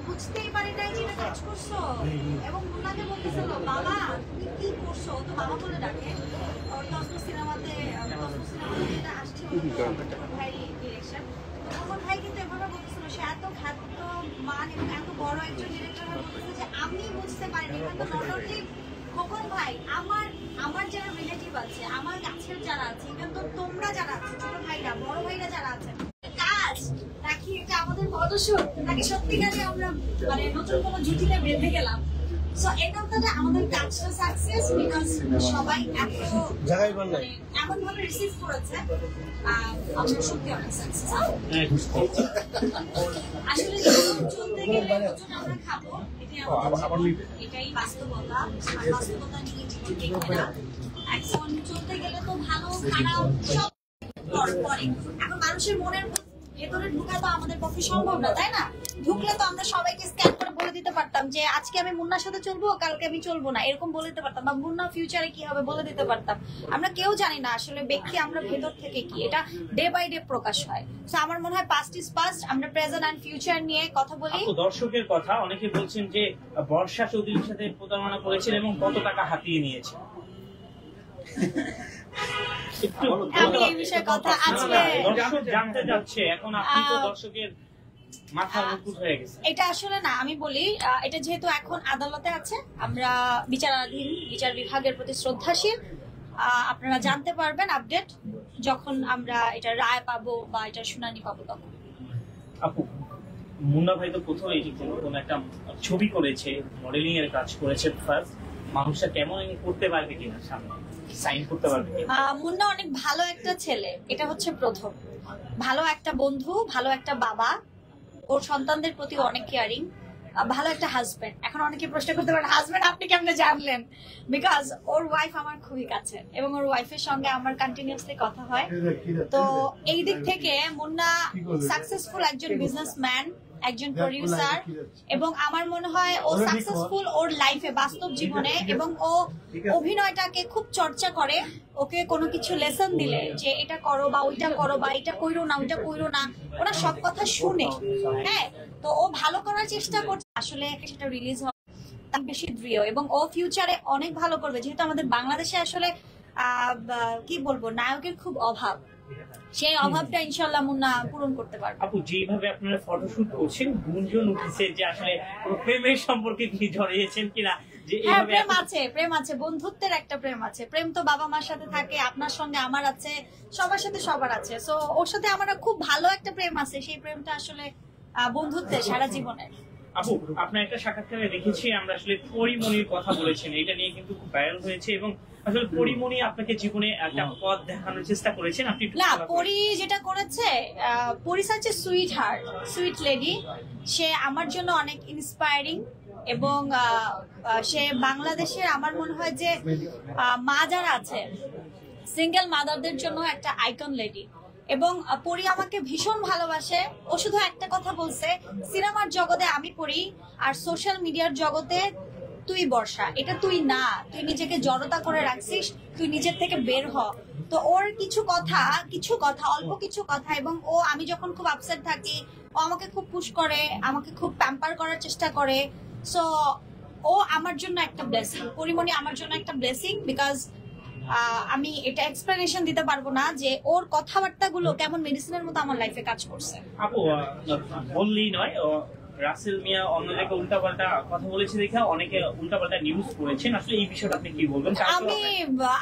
বুঝতেই পারি নাই যেটা কাজ করছো এবং মুন্নাকে বলতেছিল বাবা তুমি কি করছো, তো বাবা বলে ডাকে। ওর তসনু সিনেমাতে যেটা আসছে ভাই ডিরেকশন, তখন ভাই কিন্তু এভাবে বলতেছিল, সে এত খ্যাত মান এবং এত বড় একজন ডিরেক্টর বলতেছে যে আমি বুঝতে পারিনি। নট অনলি খোকন ভাই, আমার যারা রিলেটিভ আছে, আমার কাছের যারা আছে, ইভেন তো তোমরা যারা আছে, ছোট ভাইরা বড় ভাইরা যারা আছে, কাজ নাকি এটা আমাদের ফটোশুট নাকি সত্যিকারে আমরা মানে নতুন কোনো জুটিতে বেঁধে গেলাম। সো এটা হচ্ছে আমাদের কাজটা সাকসেস বিকজ সবাই এত এমন ভাবে রিসিভ করেছে, আমরা সত্যি অনেক সাকসেস। আসলে চলতে গেলে আমরা খাবো, এটাই বাস্তবতা। আর বাস্তবতা নিয়ে জীবন দেখবে না। এখন চলতে গেলে তো ভালো খারাপ সব পরে। এখন মানুষের মনের ভেতরে ঢুকা তো আমাদের পক্ষে সম্ভব না, তাই না? ঢুকলে তো আমরা সবাইকে স্ক্যান করে বলে দিতে পারতাম যে আজকে আমি মুন্নার সাথে চলবো, কালকে আমি চলবো না, এরকম বলে দিতে পারতাম, বা মুন্না ফিউচারে কি হবে বলে দিতে পারতাম। আমরা কেউ জানি না আসলে ব্যক্তি আমরা ভেতর থেকে কি, এটা ডে বাই ডে প্রকাশ হয়। তো আমার মনে হয় পাস্ট ইজ পাস্ট, আমরা প্রেজেন্ট এন্ড ফিউচার নিয়ে কথা বলি। দর্শকের কথা অনেকে বলছেন যে বর্ষা চৌধুরীর সাথে প্রতারণা করেছেন এবং কত টাকা হাতিয়ে নিয়েছেন। আমি এই বিষয়ে কথা আজকে দর্শক জানতে যাচ্ছে, এখন আপনি তো দর্শকের মাথার মুকুট হয়ে গেছে। এটা আসলে না, আমি বলি এটা যেহেতু এখন আদালতে আছে, আমরা বিচারাধীন, বিচার বিভাগের প্রতি শ্রদ্ধাশীল। আপনারা জানতে পারবেন আপডেট যখন আমরা এটা রায় পাবো বা এটা শুনানি পাবো তখন। আপু, মুন্না ভাই তো প্রথমে কোন একটা ছবি করেছে, মডেলিং এর কাজ করেছে, ফার্স্ট মানুষটা কেমন করতে পারবে কিনা, সামনে সাইন করতে পারবে কিনা? মুন্না অনেক ভালো একটা ছেলে, এটা হচ্ছে প্রথম। ভালো একটা বন্ধু, ভালো একটা বাবা, ওর সন্তানদের প্রতি অনেক কেয়ারিং, ভালো একটা হাজবেন্ড। এখন অনেকে প্রশ্ন করতে পারেন হাজবেন্ড আপনি কেমনে জানলেন? বিকজ ওর ওয়াইফ আমার খুবই কাছে এবং ওর ওয়াইফের সঙ্গে আমার কন্টিনিউয়াসলি কথা হয়। তো এই দিক থেকে মুন্না সাকসেসফুল একজন বিজনেসম্যান, একজন প্রডিউসার, এবং আমার মনে হয় ও সাকসেসফুল ওর লাইফে, বাস্তব জীবনে, এবং ও অভিনয়টাকে খুব চর্চা করে। ওকে কোনো কিছু লেসন দিলে যে এটা করো বা ওইটা করো বা এটা কইরো না ওইটা কইরো না, ওরা সব কথা শুনে। হ্যাঁ, তো ও ভালো করার চেষ্টা করছে। আসলে সেটা রিলিজ হবে বেশি দৃঢ়, এবং ও ফিউচারে অনেক ভালো করবে, যেহেতু আমাদের বাংলাদেশে আসলে কি বলবো, নায়কের খুব অভাব। সেই অভাবটা ইনশাআল্লাহ মুন্না পূরণ করতে পারবে। আপু, যেভাবে আপনারা ফটোশুট করছেন, গুঞ্জন উঠেছে যে আসলে প্রেমের সম্পর্কে কি জড়িয়েছেন কিনা? যে এইভাবে প্রেম আছে, বন্ধুত্বের একটা প্রেম আছে। প্রেম তো বাবা মার সাথে থাকে, আপনার সঙ্গে আমার আছে, সবার সাথে সবার আছে। সো ওর সাথে আমার খুব ভালো একটা প্রেম আছে, সেই প্রেমটা আসলে বন্ধুত্বের সারা জীবনের। আপু, আপনার একটা সাক্ষাৎকারে দেখেছি আমরা আসলে পরিমণির কথা বলেছেন, এটা নিয়ে কিন্তু খুব ভাইরাল হয়েছে, এবং আসলে পরিমণি আপনাকে জীবনে একটা পথ দেখানোর চেষ্টা করেছেন। আপনি না, পরি যেটা করেছে, পরি হচ্ছে সুইট হার্ট, সুইট লেডি। সে আমার জন্য অনেক ইন্সপায়ারিং, এবং সে বাংলাদেশের আমার মনে হয় যে মা যারা আছে, সিঙ্গেল মাদারদের জন্য একটা আইকন লেডি। এবং পরি আমাকে ভীষণ ভালোবাসে। ও শুধু একটা কথা বলছে, সিনেমার জগতে আমি পরি, আর সোশ্যাল মিডিয়ার জগতে তুই বর্ষা। এটা তুই না, তুই নিজেকে জড়তা করে রাখছিস, তুই নিজের থেকে বের হ। তো ওর কিছু কথা অল্প কিছু কথা, এবং ও আমি যখন খুব আপসেট থাকি, ও আমাকে খুব পুশ করে, আমাকে খুব প্যাম্পার করার চেষ্টা করে। সো ও আমার জন্য একটা ব্লেসিং, পরিমণি আমার জন্য একটা ব্লেসিং, বিকজ আমি এটা এক্সপ্লেনেশন দিতে পারবো না যে ওর কথাবার্তা গুলো কেমন মেডিসিনের মতো আমার লাইফে কাজ করছে। আপু, বললেই নয়, রাসেল মিয়া অন্য জায়গায় উল্টাপাল্টা কথা বলেছে দেখে অনেকে উল্টাপাল্টা নিউজ করেছেন, আসলে এই বিষয়টা আপনি কি বলবেন?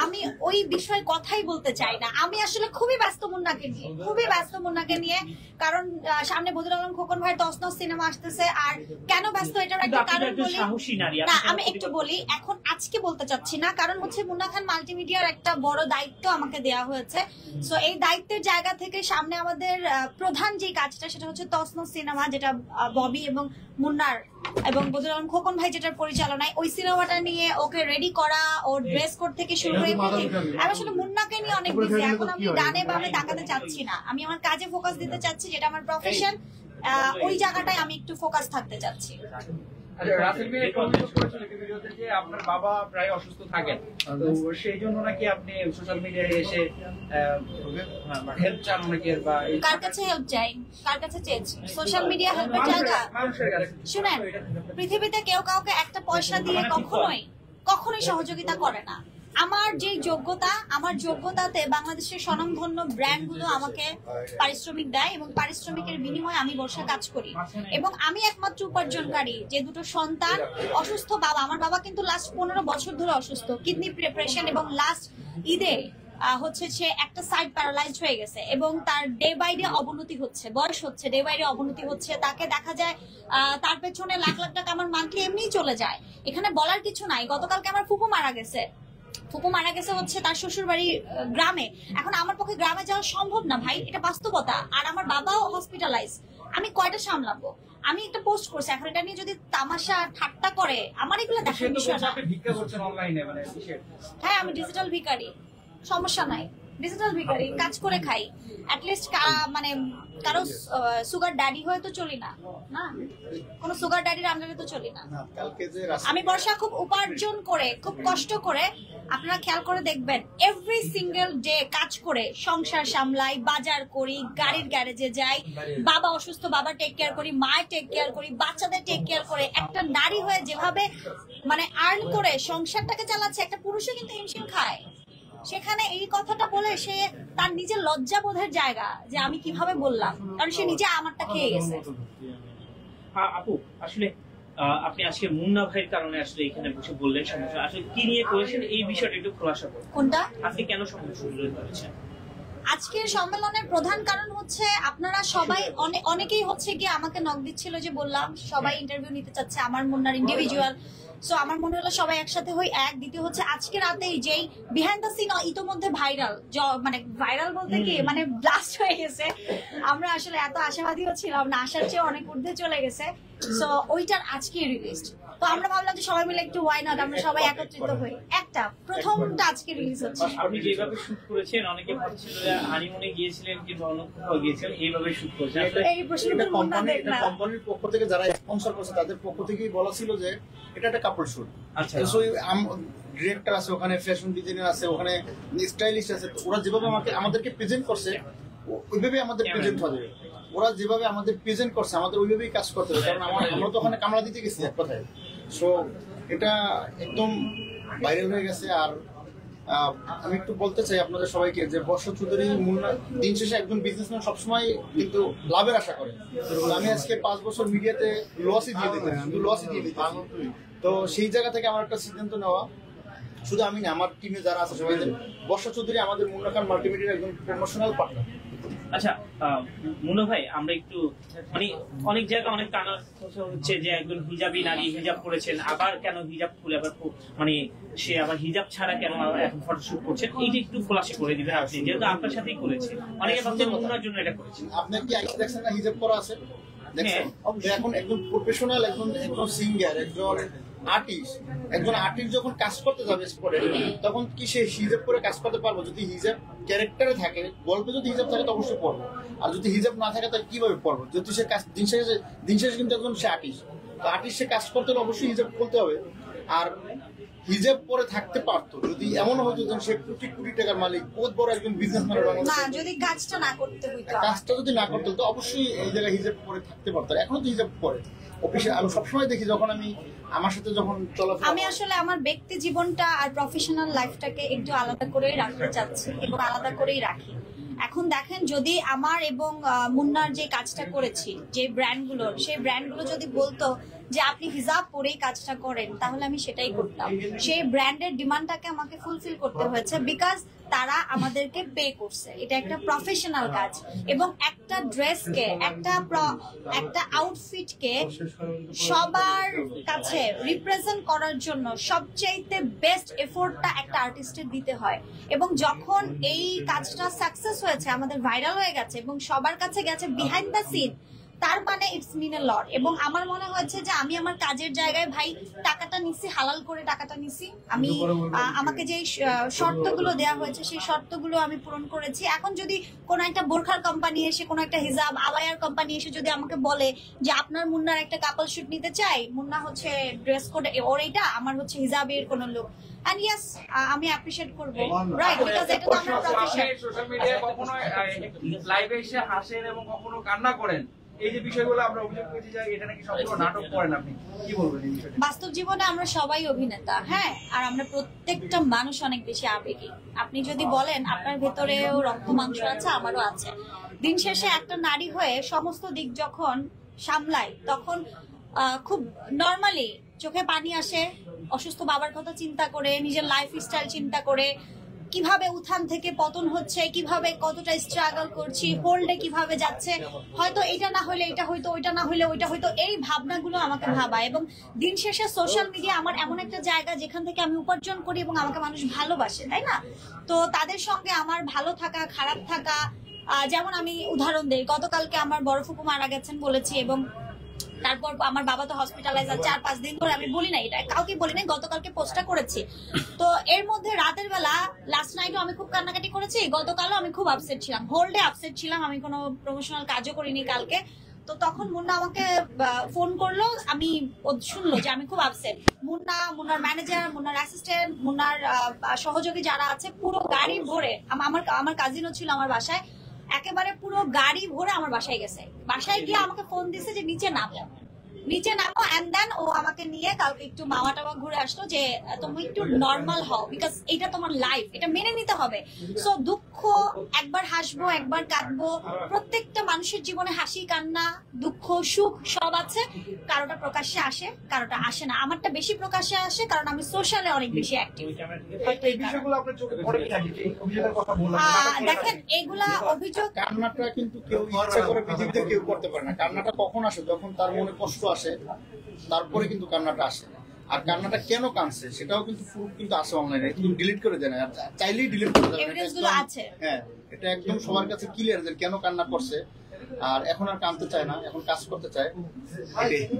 আমি ওই বিষয়ে কথাই বলতে চাই না। আমি আসলে খুবই ব্যস্ত মুন্নাকে নিয়ে, কারণ সামনে বদিউল আলম খোকন ভাইয়ের তসনস সিনেমা আসতেছে। আর কেন ব্যস্ত, এটার একটা কারণ বলি না, আমি একটু বলি, এখন আজকে বলতে চাচ্ছি না, কারণ হচ্ছে মুন্না খান মাল্টিমিডিয়ার একটা বড় দায়িত্ব আমাকে দেওয়া হয়েছে। সো এই দায়িত্বের জায়গা থেকে সামনে আমাদের প্রধান যে কাজটা, সেটা হচ্ছে তসনস সিনেমা, যেটা ববি এবং মুন্নার এবং বদিউল আলম খোকন ভাই যেটার পরিচালনায়, ওই সিনেমাটা নিয়ে ওকে রেডি করা, ওর ড্রেস কোড থেকে শুরু করে। আমি আসলে মুন্নাকে নিয়ে অনেক বিজি। এখন আমি ডানে বামে তাকাতে চাচ্ছি না, আমি আমার কাজে ফোকাস দিতে চাচ্ছি, যেটা আমার প্রফেশন। ওই জায়গাটায় আমি একটু ফোকাস থাকতে চাচ্ছি। আচ্ছা, রাসেল ভাই একটা অভিযোগ করেছিল একটা ভিডিওতে যে আপনার বাবা প্রায় অসুস্থ থাকেন, তো সেই জন্য নাকি আপনি সোশ্যাল মিডিয়ায় এসে হেল্প চান অনেকের, বা কার কাছে হেল্প চাই, কার কাছে চেয়েছি? সোশ্যাল মিডিয়া হেল্পের জায়গা? মানুষের কাছে। শুনেন, পৃথিবীতে কেউ কাউকে একটা পয়সা দিয়ে কখনোই সহযোগিতা করে না। আমার যে যোগ্যতা, আমার যোগ্যতাতে বাংলাদেশের স্বনামধন্য ব্র্যান্ড গুলো আমাকে পারিশ্রমিক দেয় এবং পারিশ্রমিকের বিনিময়ে আমি বসে কাজ করি। এবং আমি একমাত্র উপার্জনকারী, যে দুটো সন্তান, অসুস্থ বাবা। আমার বাবা কিন্তু লাস্ট 15 বছর ধরে অসুস্থ, কিডনি প্রিপারেশন, এবং লাস্ট ঈদে হচ্ছে সে একটা সাইড প্যারালাইজড হয়ে গেছে এবং তার ডে বাই ডে অবনতি হচ্ছে, বয়স হচ্ছে, ডে বাই ডে অবনতি হচ্ছে। তাকে দেখা যায় তার পেছনে লাখ লাখ টাকা আমার মান্থলি এমনিই চলে যায়। এখানে বলার কিছু নাই। গতকালকে আমার ফুপু মারা গেছে। ফুপু মারা গেছে হচ্ছে তার শ্বশুর বাড়ি গ্রামে। এখন আমার পক্ষে গ্রামে যাওয়া সম্ভব না ভাই, এটা বাস্তবতা। আর আমার বাবাও হসপিটালাইজ, আমি কয়টা সামলাবো? আমি একটা পোস্ট করছি, এখন এটা নিয়ে যদি তামাশা ঠাট্টা করে, আমার এগুলো দেখার বিষয় না। আপনি ভিক্ষা করছেন অনলাইনে, মানে কিসের? হ্যাঁ, আমি ডিজিটাল ভিখারি, সমস্যা নাই। ডিজিটাল ভিখারি, কাজ করে খাই। অ্যাটলিস্ট মানে কারো সুগার ড্যাডি হয়ে তো চলি না, না কোনো সুগার ড্যাডির আন্ডারে তো চলি না। আমি বর্ষা খুব উপার্জন করে, খুব কষ্ট করে, আপনারা খেয়াল করে দেখবেন, এভরি সিঙ্গেল ডে কাজ করে সংসার সামলাই, বাজার করি, গাড়ির গ্যারেজে যাই, বাবা অসুস্থ, বাবা টেক কেয়ার করি, মায়ের টেক কেয়ার করি, বাচ্চাদের টেক কেয়ার করে। একটা নারী হয়ে যেভাবে মানে আর্ন করে সংসারটাকে চালাচ্ছে, একটা পুরুষও কিন্তু হিমশিম খায়। সেখানে এই কথাটা বলে সে তার নিজের লজ্জা বোধের জায়গা, যে আমি কিভাবে বললাম, কারণ সে নিজে আমারটা খেয়ে গেছে। আপু, আসলে আপনি আজকে মুন্না ভাইয়ের কারণে আসলে এখানে বসে বললেন সমস্যা, আসলে কি নিয়ে করেছেন এই বিষয়টা একটু খোলাসা করুন। কোনটা? আপনি কেন সমস্যা করেছেন? আজকের সম্মেলনের প্রধান কারণ হচ্ছে আপনারা সবাই অনেকেই হচ্ছে গিয়ে আমাকে নক দিচ্ছিল, যে বললাম সবাই ইন্টারভিউ নিতে চাচ্ছে আমার মুন্নার ইন্ডিভিজুয়াল। সো আমার মনে হলো সবাই একসাথে হই। এক, দ্বিতীয় হচ্ছে আজকে রাতেই যেই বিহাইন্ড দ্য সিন ইতোমধ্যে ভাইরাল, মানে ভাইরাল বলতে কি মানে ব্লাস্ট হয়ে গেছে। আমরা আসলে এত আশাবাদীও ছিলাম না, আশার চেয়ে অনেক ঊর্ধ্বে চলে গেছে। সো ওইটার আজকে রিলিজ। তো আমরা ভাবলাম যে সবাই মিলে একটু ওয়াই নট, আমরা সবাই একত্রিত হই। একটা প্রথমটা আজকে রিলিজ হচ্ছে। আপনি যেভাবে শুট করেছেন, অনেকে ভাবছিল যে হানিমুনে গিয়েছিলেন কিংবা অন্য কোথাও গিয়েছিলেন, এইভাবে শুট করেছেন। এই প্রশ্নটা কোম্পানির পক্ষ থেকে যারা স্পন্সর করছে তাদের পক্ষ থেকেই বলা ছিল যে এটা একটা কাপড় শুট। আচ্ছা, ডিরেক্টর আছে ওখানে, ফ্যাশন ডিজাইনার আছে ওখানে, স্টাইলিস্ট আছে। ওরা যেভাবে আমাদেরকে প্রেজেন্ট করছে ওইভাবে আমাদের প্রেজেন্ট হবে। ওরা যেভাবে আমাদের প্রেজেন্ট করছে আমাদের ওইভাবেই কাজ করতে হবে, কারণ আমরা তো ওখানে কামড়া দিতে গেছি এক কথায়। সো এটা একদম ভাইরাল হয়ে গেছে। আর আমি একটু বলতে চাই আপনাদের সবাইকে যে বর্ষা চৌধুরী মুন্না দিন শেষে একজন বিজনেসম্যান সবসময় কিন্তু লাভের আশা করে। আমি আজকে 5 বছর মিডিয়াতে লসই দিয়ে দিতাম, তো সেই জায়গা থেকে আমার একটা সিদ্ধান্ত নেওয়া, শুধু আমি না আমার টিমে যারা আছে সবাই, বর্ষা চৌধুরী আমাদের মুন্না খান মাল্টিমিডিয়ার একজন প্রমোশনাল পার্টনার। আচ্ছা মুন্না ভাই, আমরা একটু মানে অনেক জায়গায় অনেক কানা হচ্ছে যে একজন হিজাবি নারী হিজাব করেছেন, আবার কেন হিজাব খুলে আবার মানে সে আবার হিজাব ছাড়া কেন এখন ফটোশুট করছেন, এইটা একটু খোলাসা করে দিবেন আপনি, যেহেতু আপনার সাথেই করেছে। অনেকে ভাবছেন মুন্নার জন্য এটা করেছেন। আপনি কি আগে দেখছেন না হিজাব করা আছে? দেখছেন? এখন একজন প্রফেশনাল, একজন সিঙ্গার, একজন আর্টিস্ট যখন কাজ করতে যাবে স্পটে, তখন কি সে হিজাব করে কাজ করতে পারবো? যদি হিজাব ক্যারেক্টারে থাকে, গল্পে যদি হিজাব থাকে তো অবশ্যই পড়বো, আর যদি হিজাব না থাকে তাহলে কিভাবে পড়বো? যদি সে কাজ দিন শেষে কিন্তু একজন সে আর্টিস্ট, তো আর্টিস্ট সে কাজ করতে হলে অবশ্যই হিজাব করতে হবে। আর হিজাব পরে থাকতে পারতো যদি এমন হতো যে সে কোটি কোটি টাকার মালিক, বহুত বড় একজন বিজনেসম্যান, না যদি কাজটা না করতে হইতো, কাজটা যদি না করতে হতো অবশ্যই এই জায়গায় হিজাব পরে থাকতে পারতো। এখনো তো হিজাব পরে অফিসে আমি সবসময় দেখি, যখন আমি আমার সাথে যখন চলাফেরা, আমি আসলে আমার ব্যক্তি জীবনটা আর প্রফেশনাল লাইফটাকে একটু আলাদা করেই রাখতে চাচ্ছি এবং আলাদা করেই রাখি। এখন দেখেন, যদি আমার এবং মুন্নার যে কাজটা করেছি, যে ব্র্যান্ডগুলোর, সেই ব্র্যান্ডগুলো যদি বলতো যে আপনি হিজাব পরেই কাজটা করেন, তাহলে আমি সেটাই করতাম। সেই ব্র্যান্ডের ডিমান্ডটাকে আমাকে ফুলফিল করতে হয়েছে, বিকজ তারা আমাদেরকে পে করছে। এটা একটা প্রফেশনাল কাজ, এবং একটা ড্রেসকে, একটা আউটফিটকে সবার কাছে রিপ্রেজেন্ট করার জন্য সবচাইতে বেস্ট এফোর্টটা একটা আর্টিস্টের দিতে হয়। এবং যখন এই কাজটা সাকসেস হয়েছে, আমাদের ভাইরাল হয়ে গেছে এবং সবার কাছে গেছে বিহাইন্ড দ্য সিন, তার মানে ইটস মিন এ লট। এবং আমার মনে হচ্ছে যে আমি আমার কাজের জায়গায় ভাই টাকাটা নিছি, হালাল করে টাকাটা নিছি। আমি আমাকে যে শর্তগুলো দেওয়া হয়েছে সেই শর্তগুলো আমি পূরণ করেছি। এখন যদি কোনো একটা বোরখার কোম্পানি এসে, কোনো একটা হিজাব আবায়ার কোম্পানি এসে যদি আমাকে বলে যে আপনার মুন্নার একটা কাপল শুট নিতে চাই, মুন্না হচ্ছে ড্রেস কোড ওর এইটা, আমার হচ্ছে হিজাবের কোনো লোক, and yes আমি অ্যাপ্রিশিয়েট করব, রাইট, বিকজ এটা তো আমার প্রফেশন। সোশ্যাল মিডিয়ায় কখনো লাইভে এসে হাসেন এবং কখনো কান্না করেন, এই যে বিষয়গুলো আমরা অভিযোগ করেছি যে এটা নাকি সম্পূর্ণ নাটক করেন, আপনি কি বলবেন এই বিষয়টা? বাস্তব জীবনে আমরা সবাই অভিনেতা, হ্যাঁ, আর আমরা প্রত্যেকটা মানুষ অনেক বেশি আবেগী। আপনি যদি বলেন আপনার ভেতরেও রক্ত মাংস আছে, আমারও আছে। দিন শেষে একটা নারী হয়ে সমস্ত দিক যখন সামলায় তখন খুব নর্মালি চোখে পানি আসে, অসুস্থ বাবার কথা চিন্তা করে, নিজের লাইফ স্টাইল চিন্তা করে, কিভাবে উত্থান থেকে পতন হচ্ছে, কিভাবে কতটা স্ট্রাগল করছি, হোল্ডে কিভাবে যাচ্ছে, হয়তো এটা না হলে এটা হয়তো, ওইটা না হলে ওইটা হয়তো, এই ভাবনাগুলো আমাকে ভাবায়। এবং দিন শেষে সোশ্যাল মিডিয়া আমার এমন একটা জায়গা যেখান থেকে আমি উপার্জন করি এবং আমাকে মানুষ ভালোবাসে, তাই না? তো তাদের সঙ্গে আমার ভালো থাকা, খারাপ থাকা, যেমন আমি উদাহরণ দেই, গতকালকে আমার বড় ফুপু মারা গেছেন বলেছি, এবং তারপর আমার বাবা তো হসপিটালাইজ আছে 4-5 দিন ধরে, আমি বলি না, এটা কাউকে বলি নাই, গতকালকে পোস্টটা করেছি। তো এর মধ্যে রাতের বেলা লাস্ট নাইটও আমি খুব কান্নাকাটি করেছি, গতকালও আমি খুব আপসেট ছিলাম, হোল ডে আপসেট ছিলাম, আমি কোনো প্রমোশনাল কাজও করিনি কালকে। তো তখন মুন্না আমাকে ফোন করলো, আমি শুনলো যে আমি খুব আপসেট। মুন্নার ম্যানেজার, মুন্নার অ্যাসিস্ট্যান্ট, মুন্নার সহযোগী যারা আছে, পুরো গাড়ি ভরে, আমার কাজিনও ছিল আমার বাসায়, একেবারে পুরো গাড়ি ভরে আমার বাসায় গেছে। বাসায় গিয়ে আমাকে ফোন দিছে যে নিচে নামো, এন্ড দেন ও আমাকে নিয়ে কালকে একটু মামা টামা ঘুরে আসলো যে তুমি একটু নর্মাল হও, বিকজ এটা তোমার লাইফ, এটা মেনে নিতে হবে। সো দুঃখ, একবার হাসবো একবার কাঁদবো, প্রত্যেকটা মানুষের জীবনে হাসি কান্না দুঃখ সুখ সব আছে, কারোটা প্রকাশ্যে আসে কারোটা আসে না। আমারটা বেশি প্রকাশ্যে আসে কারণ আমি সোশ্যালে অনেক বেশি অ্যাক্টিভ। এই বিষয়গুলো আপনার চোখে পড়ে কি নাকি, এই অভিযোগের কথা বললাম? দেখেন এগুলা অভিযোগ, কান্নাটা কিন্তু কেউ ইচ্ছা করে পৃথিবীতে কেউ করতে পারে না। কান্নাটা কখন আসে? যখন তার মনে কষ্ট আসে, তারপরে কিন্তু কান্নাটা আসে। আর কান্নাটা কেন কাঁদছে সেটাও কিন্তু প্রুফ কিন্তু আছে অনলাইনে, কিন্তু ডিলিট করে দেয় না, চাইলেই ডিলিট করে দেয়। এভিডেন্স গুলো আছে, হ্যাঁ, এটা একদম সবার কাছে ক্লিয়ার যে কেন কান্না করছে। আর এখন আর কাঁদতে চায় না, এখন কাজ করতে চায়,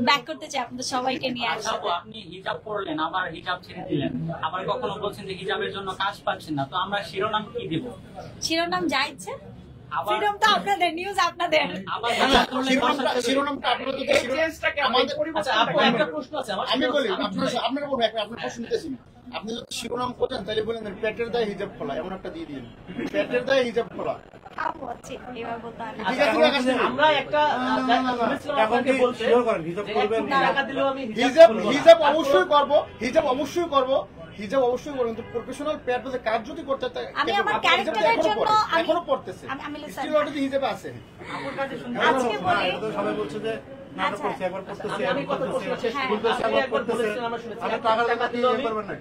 ব্যাক করতে চাই আপনাদের সবাইকে নিয়ে আসলে। আপনি হিজাব পড়লেন, আবার হিজাব ছেড়ে দিলেন, আবার কখনো বলছেন যে হিজাবের জন্য কাজ পাচ্ছেন না, তো আমরা শিরোনাম কি দেব? শিরোনাম যা ইচ্ছে, আবার ফ্রিডম তো আপনাদের, নিউজ আপনাদের। আবার না, হিজাব করলে শিরোনামটা আপনাদের তো এই চেঞ্জটাকে আমাদের আচ্ছা, আপু একটা প্রশ্ন আছে আমার। আমি বলি, আপনারা বলুন, আপনার প্রশ্ন নিতেছি না। আপনি যদি শিরোনাম করেন তাহলে বলেন পেটের দায়ে হিজাব খোলা, এমন একটা দিয়ে দিন, পেটের দায়ে হিজাব খোলা। এবার বলতে হয় না। ঠিক আছে, ঠিক আছে। আমরা একটা আপনাকে বলতে টাকা দিলেও আমি হিজাব অবশ্যই করবো, হিজাব অবশ্যই করবো, কিন্তু প্রফেশনাল পেয়ার যে কাজ যদি করতে চায়, আমি আমার ক্যারেক্টারের জন্য এখনো পড়তেছে, আমি স্টিল অলরেডি হিজাবে আছে। আজকে বলি, সবাই বলছে যে নাটক আচ্ছা। করছে, একবার পড়তেছে, আমি কত প্রশ্ন শেষ হ্যাঁ। করতে একবার বলেছেন, আমরা শুনেছি টাকা দিলে করবেন না।